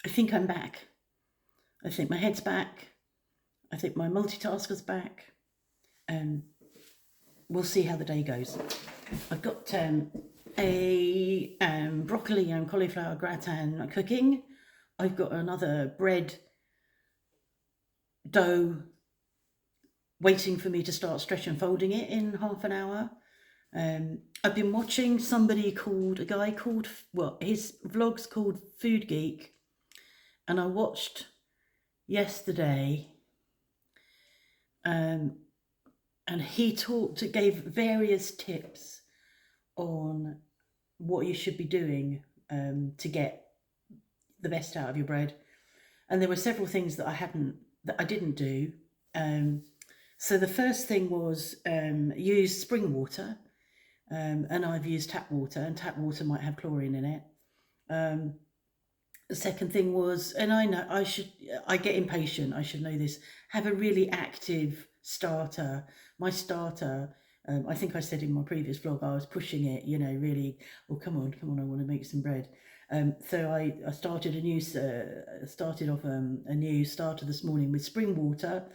I think I'm back. I think my head's back. I think my multitasker's back. We'll see how the day goes. I've got a broccoli and cauliflower gratin cooking. I've got another bread dough waiting for me to start stretch and folding it in half an hour. I've been watching a guy called, well, his vlog's called Foodgeek, and I watched yesterday, and he gave various tips on what you should be doing to get the best out of your bread. And there were several things that I didn't do. So the first thing was use spring water, and I've used tap water, and tap water might have chlorine in it. The second thing was, and I get impatient, I should know this, have a really active starter. My starter, I think I said in my previous vlog, I was pushing it, really, oh, come on, I want to make some bread. So I started off a new starter this morning with spring water.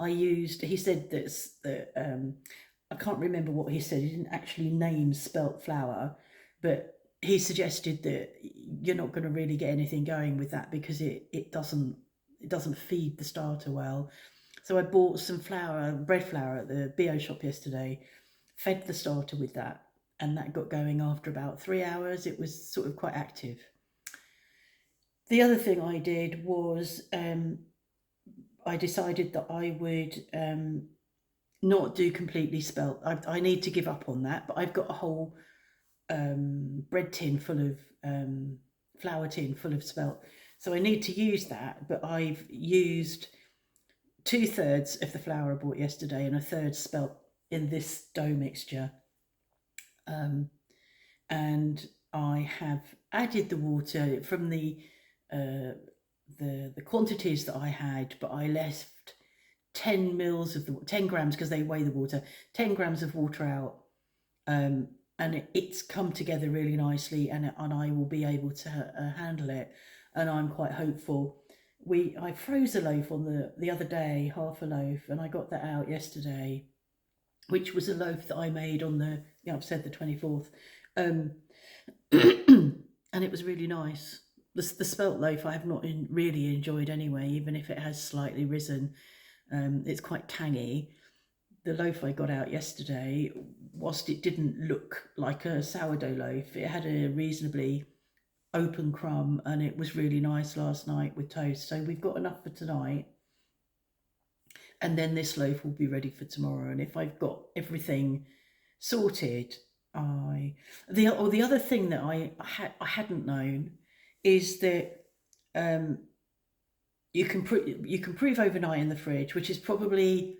He said that I can't remember what he said. He didn't actually name spelt flour, but he suggested that you're not going to really get anything going with that because it doesn't feed the starter well. So I bought some bread flour at the bio shop yesterday, fed the starter with that, and that got going after about 3 hours. It was sort of quite active. The other thing I did was I decided that I would not do completely spelt. I need to give up on that, but I've got a whole bread tin full of flour tin full of spelt, so I need to use that. But I've used 2/3 of the flour I bought yesterday and 1/3 spelt in this dough mixture, and I have added the water from the quantities that I had, but I left 10 grams, because they weigh the water, 10 grams of water out, and it's come together really nicely, and I will be able to handle it, and I'm quite hopeful. I froze a loaf on the other day, half a loaf, and I got that out yesterday, which was a loaf that I made on I've said the 24th, and it was really nice. The spelt loaf I have not really enjoyed anyway, even if it has slightly risen. It's quite tangy. The loaf I got out yesterday, whilst it didn't look like a sourdough loaf, it had a reasonably open crumb, and it was really nice last night with toast. So we've got enough for tonight, and then this loaf will be ready for tomorrow. And if I've got everything sorted, the other thing that I hadn't known is that you can prove overnight in the fridge, which is probably,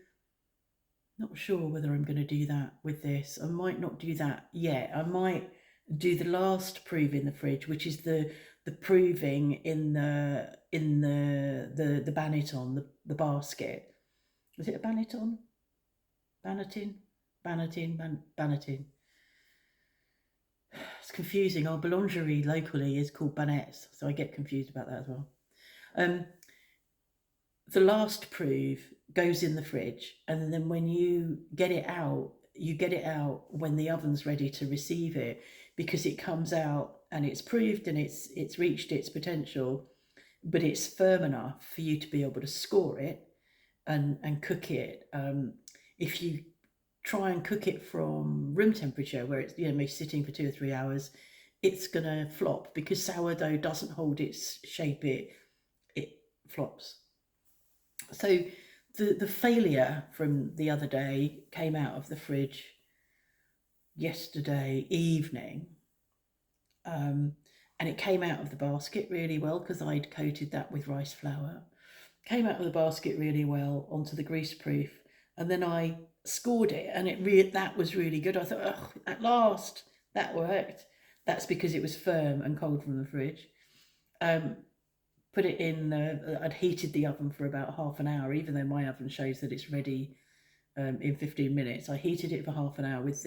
not sure whether I'm going to do that with this. I might not do that yet. I might do the last prove in the fridge, which is the proving in the Banneton, the basket. Was it a Banneton? Banneton. It's confusing. Our boulangerie locally is called Bannettes, so I get confused about that as well. The last prove goes in the fridge, and then when you get it out when the oven's ready to receive it, because it comes out and it's proved and it's reached its potential, but it's firm enough for you to be able to score it and cook it. If you try and cook it from room temperature, where it's maybe sitting for 2 or 3 hours, it's gonna flop, because sourdough doesn't hold its shape, it flops. So the failure from the other day came out of the fridge yesterday evening, and it came out of the basket really well, because I'd coated that with rice flour. Came out of the basket really well onto the greaseproof, and then I scored it, and that was really good. I thought, oh, at last, that worked. That's because it was firm and cold from the fridge. Put it in, I'd heated the oven for about half an hour, even though my oven shows that it's ready in 15 minutes. I heated it for half an hour with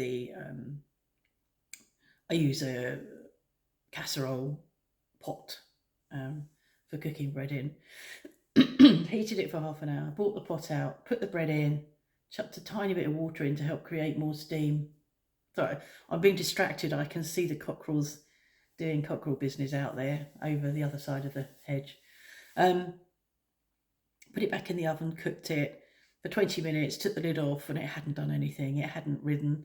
I use a casserole pot for for cooking bread in. Heated it for half an hour, brought the pot out, put the bread in, chucked a tiny bit of water in to help create more steam. Sorry, I'm being distracted. I can see the cockerels doing cockerel business out there over the other side of the hedge. Put it back in the oven, cooked it for 20 minutes, took the lid off, and it hadn't done anything. It hadn't risen.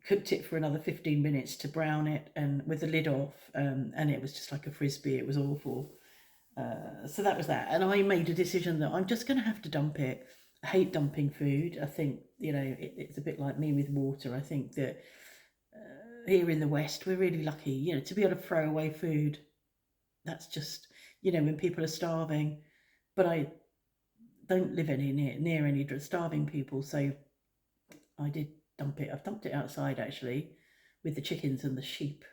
Cooked it for another 15 minutes to brown it, and with the lid off, and it was just like a frisbee. It was awful. So that was that. And I made a decision that I'm just going to have to dump it. I hate dumping food. I think, it's a bit like me with water. I think that here in the West, we're really lucky, to be able to throw away food. That's just, when people are starving. But I don't live near any starving people, so I did dump it. I've dumped it outside, actually, with the chickens and the sheep.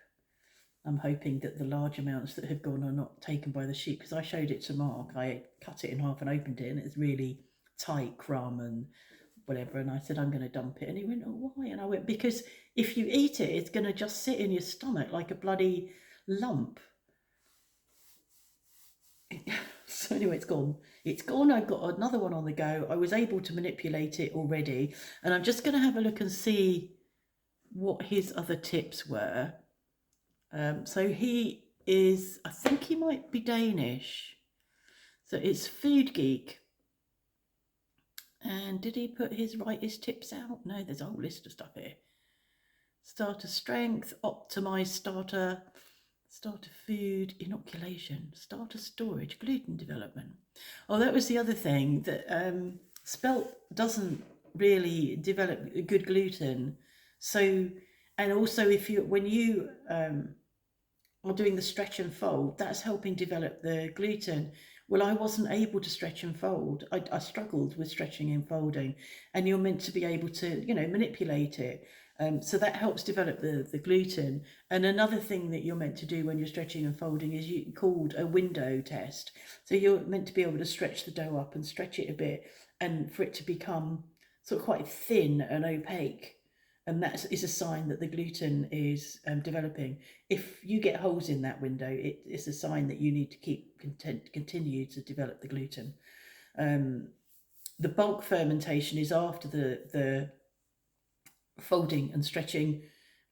I'm hoping that the large amounts that have gone are not taken by the sheep, because I showed it to Mark. I cut it in half and opened it, and it's really tight crumb and whatever. And I said, I'm going to dump it. And he went, oh, why? And I went, because if you eat it, it's going to just sit in your stomach like a bloody lump. So anyway, it's gone. It's gone. I've got another one on the go. I was able to manipulate it already. And I'm just going to have a look and see what his other tips were. So he is, I think he might be Danish. So it's Foodgeek. And did he write his tips out? No, there's a whole list of stuff here. Starter strength, optimize starter food, inoculation, starter storage, gluten development. Oh, that was the other thing, that spelt doesn't really develop good gluten. So, and also when you are doing the stretch and fold, that's helping develop the gluten. Well, I wasn't able to stretch and fold. I struggled with stretching and folding, and you're meant to be able to, manipulate it. So that helps develop the gluten. And another thing that you're meant to do when you're stretching and folding is called a window test. So you're meant to be able to stretch the dough up and stretch it a bit, and for it to become sort of quite thin and opaque. And that is a sign that the gluten is developing. If you get holes in that window, it's a sign that you need to continue to develop the gluten. The bulk fermentation is after the folding and stretching,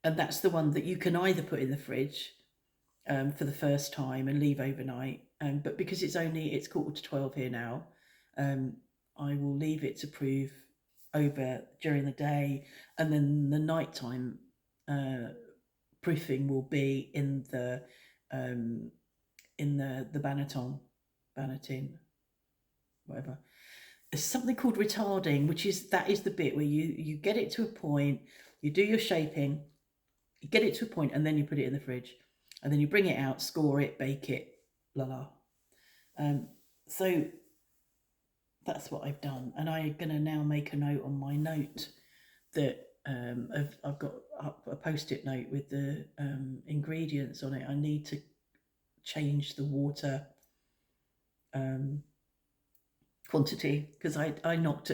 and that's the one that you can either put in the fridge for the first time and leave overnight, but because it's 12 here now, I will leave it to prove over during the day, and then the nighttime proofing will be in the Bannatin, whatever. There's something called retarding, which is the bit where you get it to a point, you do your shaping, you get it to a point, and then you put it in the fridge, and then you bring it out, score it, bake it, so that's what I've done. And I'm going to now make a note on my note that I've got a Post-it note with the ingredients on it. I need to change the water quantity, because I knocked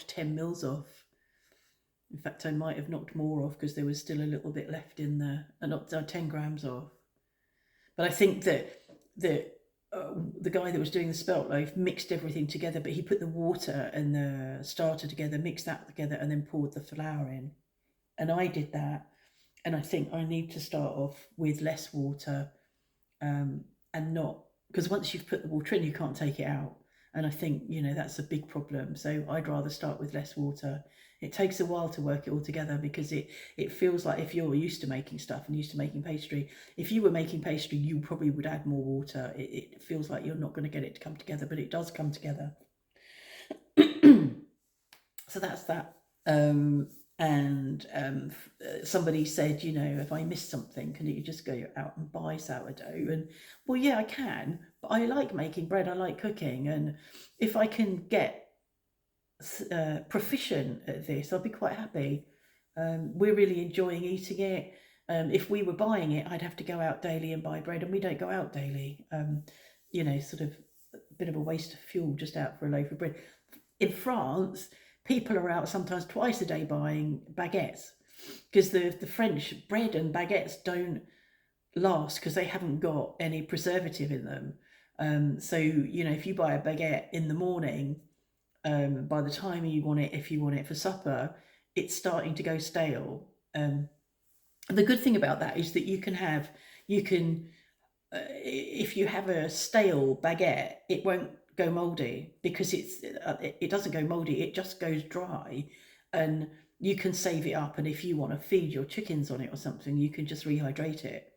10 mils off. In fact, I might have knocked more off, because there was still a little bit left in there. I knocked 10 grams off. But I think that the guy that was doing the spelt loaf mixed everything together, but he put the water and the starter together, mixed that together, and then poured the flour in. And I did that, and I think I need to start off with less water, and not, because once you've put the water in, you can't take it out. And I think, that's a big problem. So I'd rather start with less water. It takes a while to work it all together, because it feels like, if you're used to making stuff and used to making pastry, if you were making pastry, you probably would add more water. It feels like you're not going to get it to come together, but it does come together. So that's that. Somebody said, if I miss something, can you just go out and buy sourdough? And well, yeah, I can, but I like making bread. I like cooking, and if I can get proficient at this, I'll be quite happy. We're really enjoying eating it. If we were buying it, I'd have to go out daily and buy bread, and we don't go out daily. Sort of a bit of a waste of fuel just out for a loaf of bread. In France, people are out sometimes twice a day buying baguettes, because the French bread and baguettes don't last, because they haven't got any preservative in them. So, you know, if you buy a baguette in the morning, by the time you want it, if you want it for supper, it's starting to go stale. The good thing about that is that you can, if you have a stale baguette, it won't go moldy because it doesn't go moldy. It just goes dry, and you can save it up. And if you want to feed your chickens on it or something, you can just rehydrate it.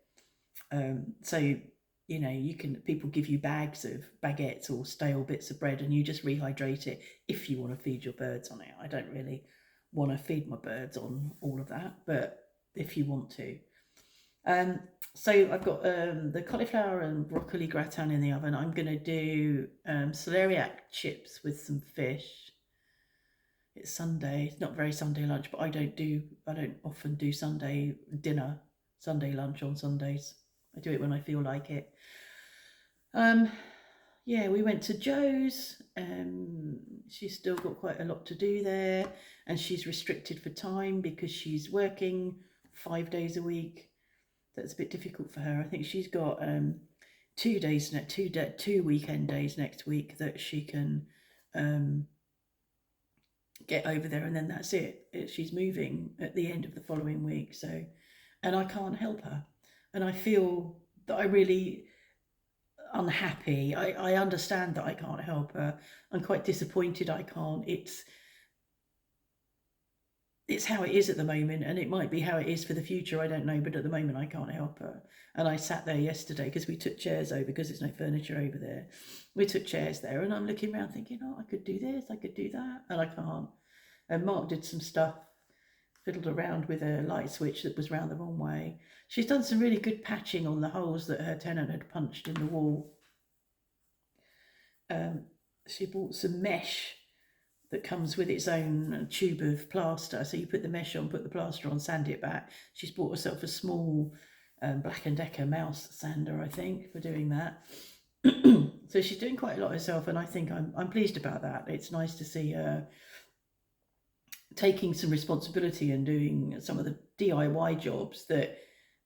So you know, you can, people give you bags of baguettes or stale bits of bread, and you just rehydrate it if you want to feed your birds on it. I don't really want to feed my birds on all of that, but if you want to. Um, so I've got the cauliflower and broccoli gratin in the oven. I'm going to do celeriac chips with some fish. It's Sunday. It's not very Sunday lunch, but I don't often do Sunday dinner, Sunday lunch on Sundays. I do it when I feel like it. Yeah, we went to Joe's. She's still got quite a lot to do there, and she's restricted for time because she's working 5 days a week. That's a bit difficult for her. I think she's got 2 days, two weekend days next week that she can get over there, and then that's it. She's moving at the end of the following week. So, and I can't help her, and I feel that I really unhappy. I understand that I can't help her. I'm quite disappointed I can't. It's how it is at the moment, and it might be how it is for the future, I don't know, but at the moment I can't help her. And I sat there yesterday because we took chairs over because there's no furniture over there. We took chairs there, and I'm looking around thinking, oh, I could do this, I could do that, and I can't. And Mark did some stuff, fiddled around with a light switch that was round the wrong way. She's done some really good patching on the holes that her tenant had punched in the wall. She bought some mesh that comes with its own tube of plaster. So you put the mesh on, put the plaster on, sand it back. She's bought herself a small Black & Decker mouse sander, I think, for doing that. So she's doing quite a lot herself, and I think I'm pleased about that. It's nice to see her taking some responsibility and doing some of the DIY jobs that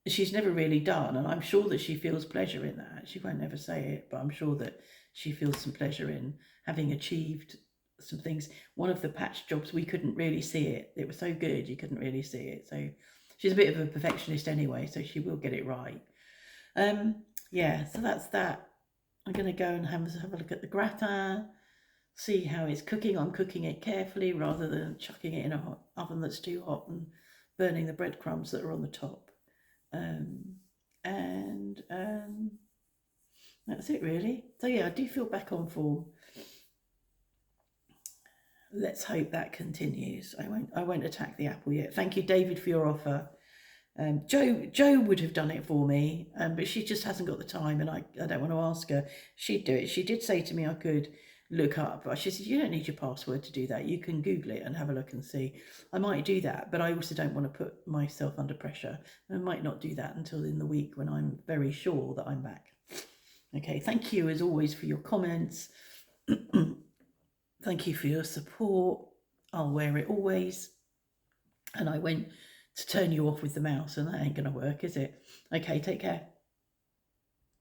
she's never really done, and I'm sure that she feels pleasure in that. She won't ever say it, but I'm sure that she feels some pleasure in having achieved some things. One of the patch jobs, we couldn't really see it. It was so good, you couldn't really see it. So she's a bit of a perfectionist anyway, so she will get it right. Yeah, so that's that. I'm going to go and have a look at the gratin, see how it's cooking. I'm cooking it carefully rather than chucking it in a oven that's too hot and burning the breadcrumbs that are on the top. That's it really. So yeah, I do feel back on form. Let's hope that continues. I won't attack the apple yet. Thank you, David, for your offer. Jo would have done it for me, but she just hasn't got the time, and I don't want to ask her. She'd do it. She did say to me I could look up, but she said, you don't need your password to do that. You can Google it and have a look and see. I might do that, but I also don't want to put myself under pressure. I might not do that until in the week when I'm very sure that I'm back. Okay, thank you as always for your comments. Thank you for your support. I'll wear it always. And I went to turn you off with the mouse, and that ain't going to work, is it? Okay, take care.